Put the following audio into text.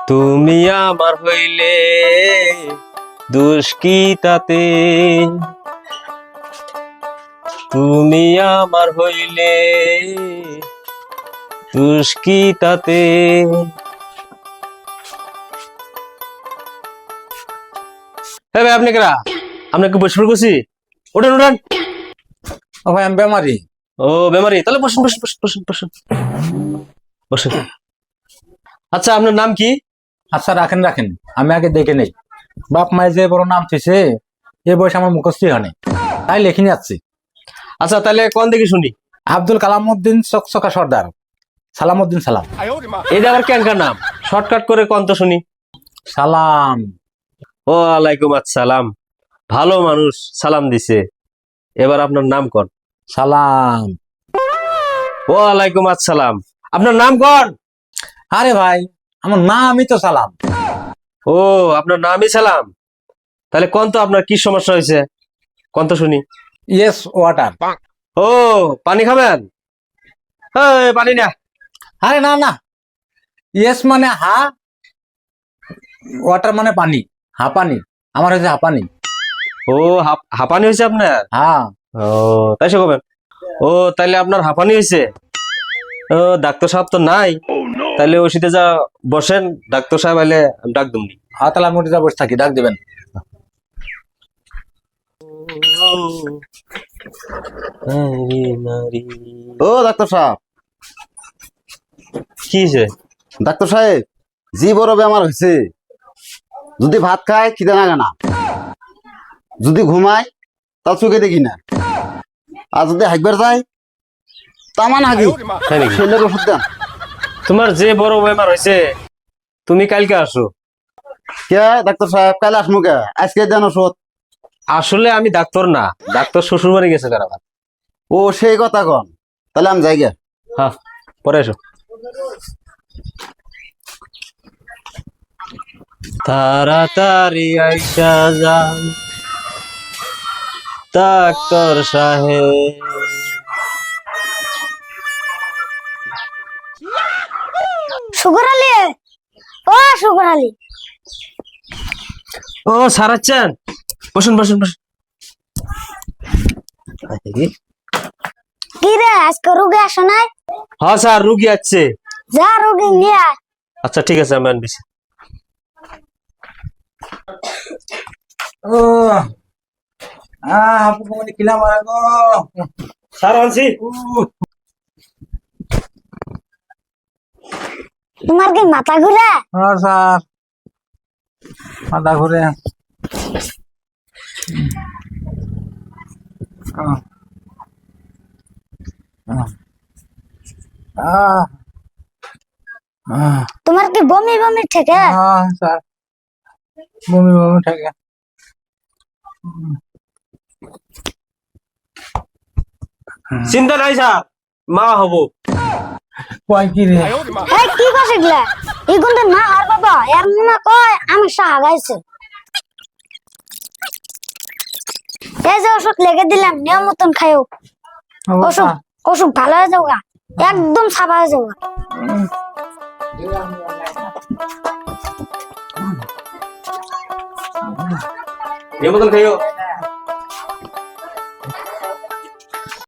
তুমি আমার হইলে দোষ কি তাতে, তুমি আমার হইলে দোষ কি তাতে। হ্যাঁ ভাই, আপনি কেরা? আপনাকে বসে করছি, ওঠেন ওঠেন। ও ভাই আমি বেমারি। ও বেমারি, তাহলে বসুন বসুন বসুন বসুন বসুন বসুন। আচ্ছা, আপনার নাম কি? আচ্ছা রাখেন রাখেন, আমি আগে দেখে নেই। বাপ মায়ের যে বড় নাম থুইছে এ বয়সে আমার মুখস্থ হয়নি, তাই লেখি যাচ্ছি। আচ্ছা তাহলে কোন দেখি শুনি। আব্দুল কালাম উদ্দিন চকচকা সর্দার, সালামউদ্দিন সালাম। এটা আবার কেনকার নাম? শর্টকাট করে কোন তো শুনি। সালাম। ও আলাইকুম আসসালাম, ভালো মানুষ সালাম দিছে। এবার আপনার নাম কোন? সালাম। ও আলাইকুম আসসালাম, আপনার নাম কোন? আরে ভাই আমার নামই তো সালাম। ও আপনার নামই সালাম, তাহলে কোন তো আপনার কি সমস্যা হয়েছে কোন তো শুনি। Yes water. ও পানি খাবেন? পানি না। আরে না না, ইয়েস মানে হা, ওয়াটার মানে পানি, হা পানি। আমার হয়েছে হাঁপানি। ও হাঁপানি হয়েছে আপনার? হ্যাঁ। ও তাই সে করবেন। ও তাইলে আপনার হাঁপানি হয়েছে। ও ডাক্তার সাহেব তো নাই, তাইলে ওষুধে যা বসেন, ডাক্তার সাহেব আইলে আমি ডাক দুমনি। হ্যাঁ তাহলে আমি উঠে যা বসে থাকি, ডাক দিবেন। ও ডাক্তার সাহেব, কি হয়েছে? ডাক্তার সাহেব জি বড় বেমার হয়েছে। যদি ভাত খায় খিদে লাগে না, যদি ঘুমায় তা চোখে দেখি না, আর যদি হাইকবার যায় তামান হাগি। তাই নাকি? ছেলের ওষুধ দেন। তোমার যে বড় বেমার হয়েছে, তুমি কালকে আসো। কে ডাক্তার সাহেব কাল আসমু কে? আজকে দেন ওষুধ। আসলে আমি ডাক্তার না, ডাক্তার শ্বশুর বাড়ি গেছে কারাবার। ও সেই কথা কন, তাহলে আমি যাই গে। হ্যাঁ পরে এসো। তাড়াতাড়ি আইসা যান ডাক্তার সাহেব। শুকর আলী, ও শুকর আলী, ও সারাচ্ছেন, বসুন বসুন বসুন। কি রে আজকে রোগী আসো নাই? হ্যাঁ স্যার, রুগী আসছে। যা রোগী নিয়ে আয়। আচ্ছা ঠিক আছে, আমি আনবিছি। ও আপু মানে কিলাম গো। স্যার আনছি। তোমার কি মাথা ঘুরে? হ্যাঁ স্যার, মাথা ঘুরে। তোমার কি বমি বমি ঠেকে? স্যার বমি বমি থাকে। চিন্তা নাই স্যার, মা হবো। কয় কি রে? এই কি কস এগুলা? এই গুন্ডে না আর বাবা এর মনে কয় আমি শাহ গাইছে। এই যে ওষুধ লেগে দিলাম, নিয়ম মতন খাইও। ওষুধ ওষুধ ভালো হয়ে যাওগা, একদম সাফা হয়ে যাওগা। নিয়ম মতন খাইও।